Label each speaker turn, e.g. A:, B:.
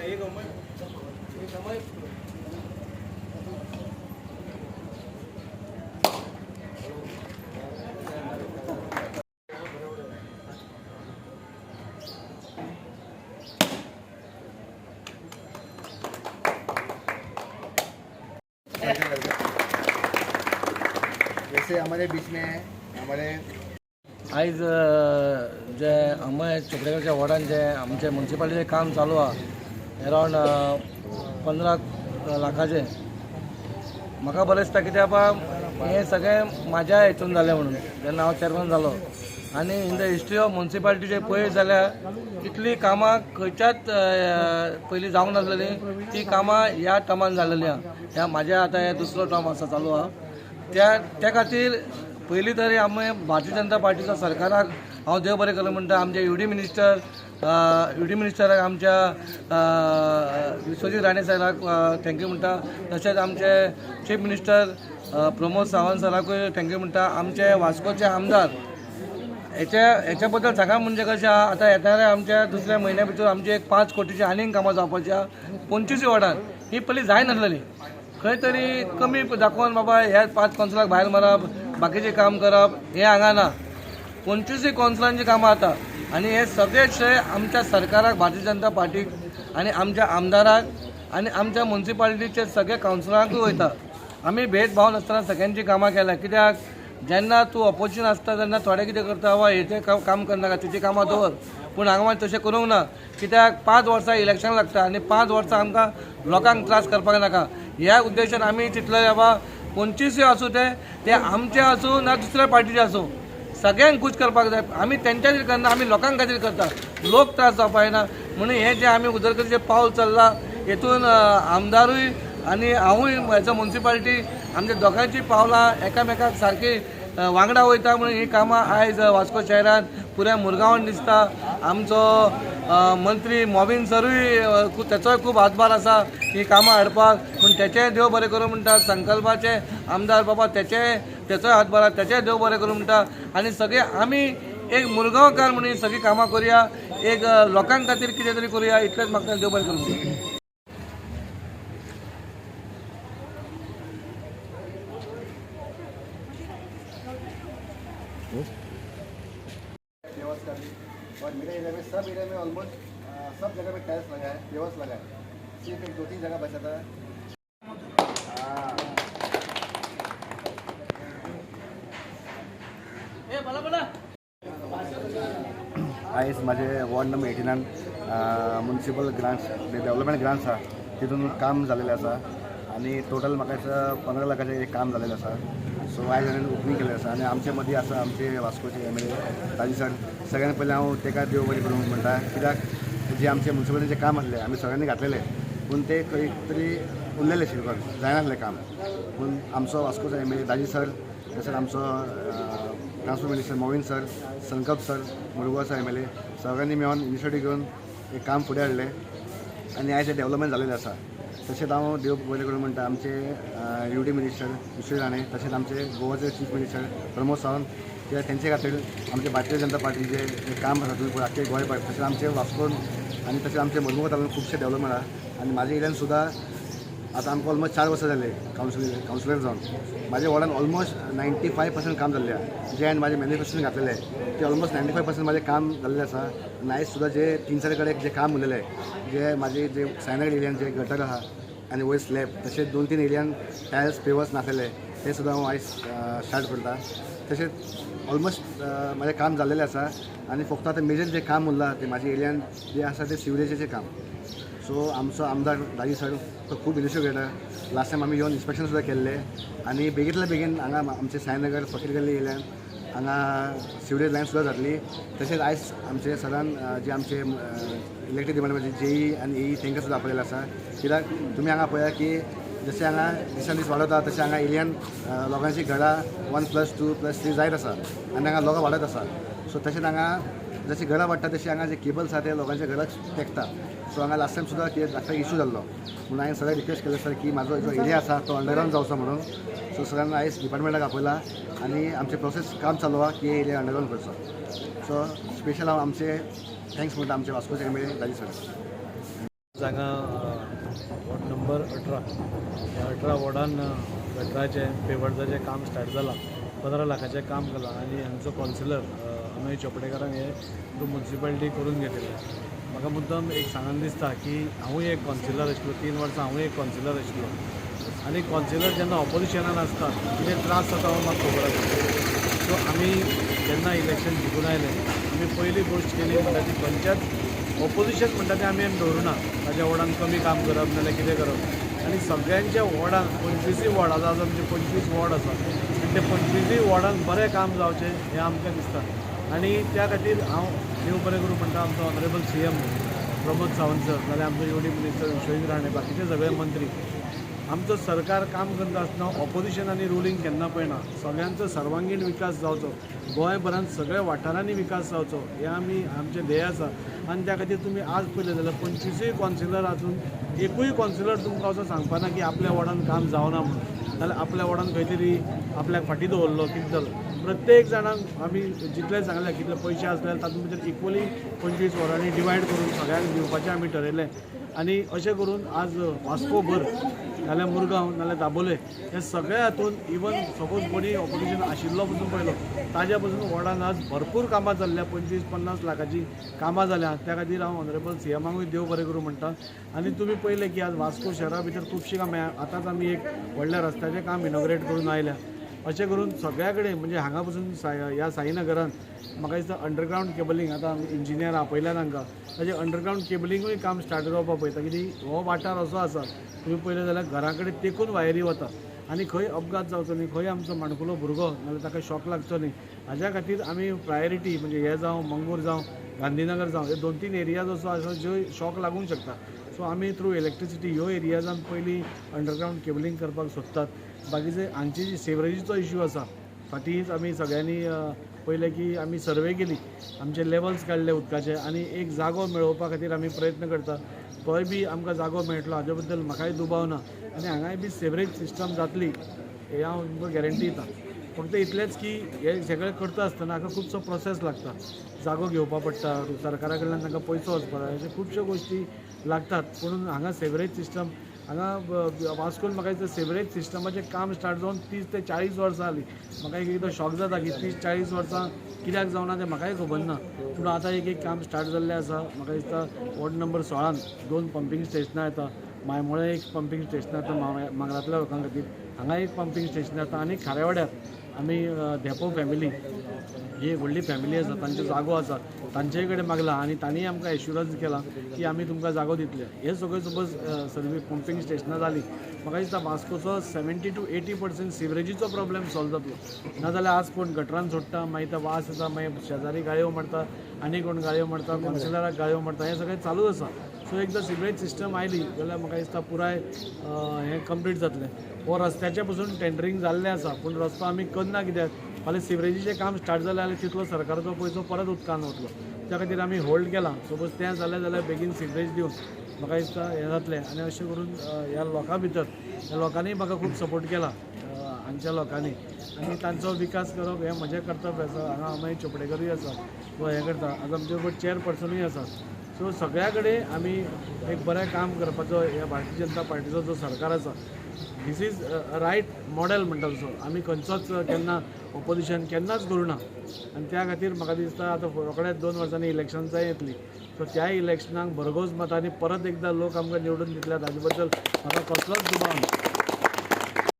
A: जैसे हमारे बीच में हमारे
B: आयज जे अमय चोपडेकरच्या वॉर्डान जे आमचे म्युन्सिपालिटीचें काम चालू आहा अरावंड 15 लाखाचे म्हाका बरें दिसता कित्याक बाबा हें सगळें म्हाज्या हेतून जालें म्हणून जेन्ना हांव चेअरमन जालो आनी इन द हिस्ट्री ऑफ म्युन्सिपालिटीचे पळयत जाल्यार इतलीं कामां खंयच्याच पयलीं जावंक नासलेली ती कामां ह्या टर्मान जालेली आहा ह्या म्हाज्या आतां हे दुसरो टर्म आसा चालू आहा त्या खातीर पयलीं तरी आमी भारतीय जनता पार्टीच्या सरकाराक हांव देव बरें करूं म्हणटा आमचे युडी मिनिस्टराक आमच्या विश्वजीत राणे सराक थँक्यू म्हणटा तशेंच आमचे चीफ मिनिस्टर प्रमोद सावंत सराकूय थँक्यू म्हणटा आमचे वास्कोचे आमदार हेच्या बद्दल सांगा म्हणजे कशें आहा आतां येणाऱ्या आमच्या दुसऱ्या म्हयन्या भितर आमची एक 5 कोटीची आनीक कामां जावपाची आहा 25 वॉर्डान ही पयलीं जाय नासलेली खंय तरी कमी दाखोवन बाबा ह्या 5 कौन्सिलाक भायर मारप बाकीचें काम करप हें हांगा ना 25 कौन्सिलांची कामां जाता आनी हे सगळे श्रेय आमच्या सरकाराक भारतीय जनता पार्टीक आनी आमच्या आमदाराक आनी आमच्या म्युन्सिपालिटीचे सगळे कावन्सिलरांकूय वयता आमी भेदभाव नासतना सगळ्यांची कामां केल्या कित्याक जेन्ना तूं ऑपोजिशन आसता तेन्ना थोडे कितें करता वा हेचें काम करनाका तेची कामां दवर पूण हांगा मात तशें करूंक ना कित्याक 5 वर्सां इलेक्शन लागता आनी 5 वर्सां आमकां लोकांक त्रास करपाक नाका ह्या उद्देशान आमी चिंतलें बाबा 25 आसूं ते आमचे आसूं ना दुसऱ्या पार्टीचे आसूं सगळ्यांक खूश करपाक जाय आमी तेंच्या खातीर करना आमी लोकांक खातीर करता लोक त्रास जावपाक ना म्हणून हें जें आमी उदरगतीचें पावल चल्लां हेतून आमदारूय आनी हांवूय हेचो म्युन्सिपालिटी आमच्या दोगांची पावलां एकामेकाक सारकी वांगडा वयता म्हणून ही कामां आयज वास्को शहरान पुऱ्या मुरगांवान दिसता आमचो मंत्री मॉविन सरूय तेचोय खूब हातभार आसा ही कामां हाडपाक पूण तेचेय देव बरें करूं म्हणटा संकल्पाचे आमदार बाबा तेचोय हातभार आसा तेचेय देव बरें करूं म्हणटा आनी सगळे आमी एक मुरगांवकार म्हणून सगळीं कामां करुया एक लोकांक खातीर कितें तरी करुया इतलेंच म्हाका देव बरें करूं म्हणटा
A: और मेरे एरिया में सब एरिया में ऑलमोस्ट सब जगह पे टाइल्स लगा है पेवर्स लगा है सिर्फ एक 2-3 जगह बचा था आयज माझे ward number 89 municipal grants development grants आसा तितून काम जालेलें आसा आनी टोटल म्हाका 15 लाखाचें एक काम जालेलें आसा सो आयज हांवें ओपनिंग केलें आसा आनी आमचे मदीं आसा आमचे वास्कोचे MLA ताजी सर सगळ्यांत पयलीं हांव तेका देव बरें करूं म्हणटा कित्याक जे आमचे म्युन्सिपालिटीचें काम आसलें आमी सगळ्यांनी घातलेलें पूण ते खंय तरी उरलेलें शिल्लक जायनासलें काम पूण आमचो वास्कोचो MLA ताजी सर तशेंच आमचो ट्रान्सपोर्ट मिनिस्टर मोविन सर संकल्प सर मुरगांवचो MLA सगळ्यांनी मेळून इनिशिएटीव घेवन एक काम फुडें हाडलें आनी आयज हें डेव्हलपमेंट जालेलें आसा तशेंच हांव देव बरें करूं म्हणटा आमचे युडी मिनिस्टर विश्वजीत राणे तशेंच आमचे गोवाचे चीफ मिनिस्टर प्रमोद सावंत कित्याक तेंचे खातीर आमचे भारतीय जनता पार्टीचे जे काम आसा तुमी आख्खे गोंय पार्टी तशेंच आमचे वास्कोन आनी तशेंच आमचे मुरगांव तालुक्यात खुबशे डेव्हलपमेंट आहा आनी म्हाज्या एरियान सुद्दां आतां आमकां ऑलमोस्ट 4 वर्सां जाले कावन्सिलर जावन म्हाज्या वॉर्डान ऑलमोस्ट 95% काम जाल्लें आहा जे हांवें म्हाजें मॅनिफेस्टोन घातलेलें ते ऑलमोस्ट 95% म्हाजें काम जाल्लें आसा आनी आयज सुद्दां जे 3-4 कडेन जे काम उरलेलें जे म्हाजे जे सायनगड एरियान जे गटर आहा आनी वयर स्लॅब तशेंच 2-3 एरियान टायल्स पेवर्स नासलेले ते सुद्दां हांव आयज स्टार्ट करता तशेंच ऑलमोस्ट म्हाजें काम जाल्लेलें आसा आनी फक्त आतां मेजर जें काम उरलां तें म्हाज्या एरियान जें आसा तें सिवरेजेचें काम सो आमचो आमदार राजी सर तो खूब इनिशिएटीव घेता लास्ट टायम आमी येवन इन्स्पेक्शन सुद्दां केल्लें आनी बेगींतल्या बेगीन हांगा आमचे सायनगर फकीर गल्ली एरियान हांगा सिवरेज लायन सुद्दां जातली तशेंच आयज आमचे सरान जे आमचे इलेक्ट्रीक डिपार्टमेंट JE आनी AE तांकां सुद्दां आपयलेलें आसा कित्याक तुमी हांगा पळया की जशें हांगा दिसान दीस वाडता तशें हांगा एरियान लोकांची घरां 1+2+3 जायत आसा आनी हांगा लोकां वाडत आसा सो तशेंच हांगा जशी घरां वाडटा तशी हांगा जे केबल्स आसा ते लोकांच्या घराक तेंकता सो हांगा लास्ट टायम सुद्दां कितें धाकटो इशू जाल्लो म्हणून हांवें सगळ्यांक रिक्वेस्ट केलें सर की म्हाजो जो एरिया आसा तो अंडरग्रावंड जावचो म्हणून सो सगळ्यांना आयज डिपार्टमेंटाक आपयला आनी आमचे प्रोसेस काम चालू आहा की एरिया अंडरग्रावंड करचो सो स्पेशल हांव आमचे थँक्स म्हणटा आमचे वास्कोचे MLA राजी सर
C: आज हांगा वॉर्ड नंबर 18 ह्या 18 वॉर्डान गटराचें पेवर्साचें काम स्टार्ट जालां. 15 लाखाचें काम केलां आनी हांगचो कावन्सिलर अमेय चोपडेकारान हे म्युन्सिपालिटी करून घेतिल्लें. म्हाका मुद्दम एक सांगन दिसता की हांवूय एक कावन्सिलर आशिल्लो, 3 वर्सां हांवूय एक कावन्सिलर आशिल्लो आनी कावन्सिलर जेन्ना ऑपोजिशनान आसता कितें त्रास जाता हो म्हाका खबर आसा. सो आमी जेन्ना इलेक्शन जिखून आयले आमी पयली गोश्ट केली म्हणटा ती खंयच्याच ऑपोजिशन म्हणटा तें आमी दवरुना. ताज्या वॉर्डान कमी काम करप नाजाल्यार कितें करप आनी सगळ्यांच्या वॉर्डान 25 वॉर्ड आसा, आमचे 25 वॉर्ड आसा आनी ते 25 वॉर्डान बरें काम जावचें हें आमकां दिसता. आनी त्या खातीर हांव देव बरें करूं म्हणटा आमचो honourable CM Pramod Sawant sir, नाजाल्यार आमचो UD मिनिस्टर विश्वजीत राणे, बाकीचे सगळे मंत्री. आमचो सरकार काम करता आसतना ऑपोजिशन आनी रुलींग केन्ना पळयना. सगळ्यांचो सर्वांगीण विकास जावचो, गोंयभरांत सगळ्या वाठारांनी विकास जावचो हें आमचें ध्येय आसा. आनी त्या खातीर तुमी आज पळयलें जाल्यार 25 कावन्सिलर आसून एकूय कावन्सिलर तुमकां असो सांगपाना की आपल्या वॉर्डान काम जावना म्हणून, नाल्यार आपल्या वॉर्डान खंय तरी आपल्याक फाटीं दवरलो कितें जालो. प्रत्येक जाणांक आमी जितले सांगले कितले पयशे आसले तातूंत भितर इक्वली 25 वॉर्डांनी डिवायड करून सगळ्यांक दिवपाचें आमी ठरयलें. आनी अशें करून आज वास्को भर नाल्यार मुरगांव नाल्यार दाबोले हे सगळ्या हातून इवन सपोज कोणी ऑपोजिशन आशिल्लो पसून पळयलो ताज्या पसून वॉर्डान आज भरपूर कामां जाल्ल्या, 25-50 लाखाची कामां जाल्या. त्या खातीर हांव ऑनरेबल CMाकूय देव बरें करूं म्हणटा. आनी तुमी पळयलें की आज वास्को शहरा भितर खुबशीं कामां, आतांच आमी एक व्हडल्या रस्त्याचें काम इनॉग्रेट करून आयल्या. अशें करून सगळ्या कडेन म्हणजे हांगा पसून ह्या साईनगरान म्हाका दिसता अंडरग्रावंड केबलींग, आतां इंजिनियर आपयल्या तांकां, ताजें अंडरग्रावंड केबलींगूय काम स्टार्ट जावपा पळयता. कित्याक हो वाठार असो आसा तुमी पळयलें जाल्यार घरा कडेन तेकून वायरी वता आनी खंय अपघात जावचो न्ही, खंय आमचो माणकुलो भुरगो नाल्यार ताका शॉक लागचो न्ही, हाज्या खातीर आमी प्रायोरिटी म्हणजे हे जावं मंगूर जावं गांधीनगर जावं हे 2-3 एरियाज असो आसा ज्यो शॉक लागूंक शकता. सो आमी थ्रू इलेक्ट्रिसिटी ह्यो एरियाजान पयलीं अंडरग्रावंड केबलींग करपाक सोदतात. बाकीचे हांगची जी सेवरेजीचो इश्यू आसा फाटींच आमी सगळ्यांनी पयलें की आमी सर्वे केली, आमचे लेवल्स काडले उदकाचे आनी एक जागो मेळोवपा खातीर आमी प्रयत्न करता. तोय बी आमकां जागो मेळटलो हाजे बद्दल म्हाकाय दुबाव ना आनी हांगाय बी सेवरेज सिस्टम जातली हें हांव तुमकां गॅरंटी दिता. फक्त इतलेंच की हे सगळें करता आसतना हाका खुबसो प्रोसेस लागता. जागो घेवपा पडटा, सरकारा कडल्यान तांकां पयसो वचपा जाय, अशे खुबश्यो गोश्टी लागतात. पूण हांगा सेवरेज सिस्टम हांगा वास्कोन म्हाका दिसता सेवरेज सिस्टमाचें काम स्टार्ट जावन 30 ते 40 वर्सां जालीं. म्हाका एकदां शॉक जाता की 30-40 वर्सां कित्याक जावना तें म्हाकाय खबर ना. पूण आतां एक काम स्टार्ट जाल्लें आसा. म्हाका दिसता वॉर्ड नंबर 16 2 पंपींग स्टेशनां येता, मायमोळे एक पंपींग स्टेशनां येता मांगरांतल्या लोकां खातीर, हांगा एक पंपींग स्टेशन येता आनी खारेवाड्यार आमी धेपो फॅमिली ही एक व्हडली फॅमिली आसा, तांचो जागो आसा, तांचे कडेन मागला आनी तांणी आमकां एश्युरन्स केला की आमी तुमकां जागो दितले. हे सगळें सपोज सर्वीस पंपींग स्टेशनां जालीं म्हाका दिसता वास्कोचो 70 to 80% सिवरेजीचो प्रॉब्लेम सॉल्व जातलो. नाजाल्यार आज कोण गटरान सोडटा, मागीर तो वास येता, मागीर शेजारी गाळयो मारता, आनी कोण गाळयो मारता, कावन्सिलराक गाळयो मारता, हें सगळें चालूच आसा. सो एकदां सिवरेज सिस्टम आयली जाल्यार म्हाका दिसता पुराय हें कंप्लीट जातलें. हो रस्त्याचे पसून टेंडरींग जाल्लें आसा पूण रस्तो आमी करना कित्याक फाल्यां सिवरेजीचें काम स्टार्ट जालें जाल्यार तितलो सरकाराचो पयसो परत उदकान वतलो. त्या खातीर आमी होल्ड केलां. सपोज तें जालें जाल्यार बेगीन सिवरेज दिवन म्हाका दिसता हें जातलें. आनी अशें करून ह्या लोकां भितर ह्या लोकांनी म्हाका खूब सपोर्ट केला, हांगच्या लोकांनी, आनी तांचो विकास करप हें म्हजें कर्तव्य आसा. हांगा अमेय चोपडेकरूय आसा तो हें करता, आज आमचे बरोबर चेअरपर्सनूय आसा. सो सगळ्या कडेन आमी एक बरें काम करपाचो ह्या भारतीय जनता पार्टीचो जो सरकार आसा दीस इज रायट मॉडेल म्हणटा तसो. आमी खंयचोच केन्ना ऑपोजिशन केन्नाच करूं ना आनी त्या खातीर म्हाका दिसता आतां रोखडेच 2 वर्सांनी इलेक्शन्सां येतलीं. सो त्या इलेक्शनाक भरघोस मतांनी परत एकदां लोक आमकां निवडून दितल्यात हाजे बद्दल म्हाका कसलोच दुबाव ना.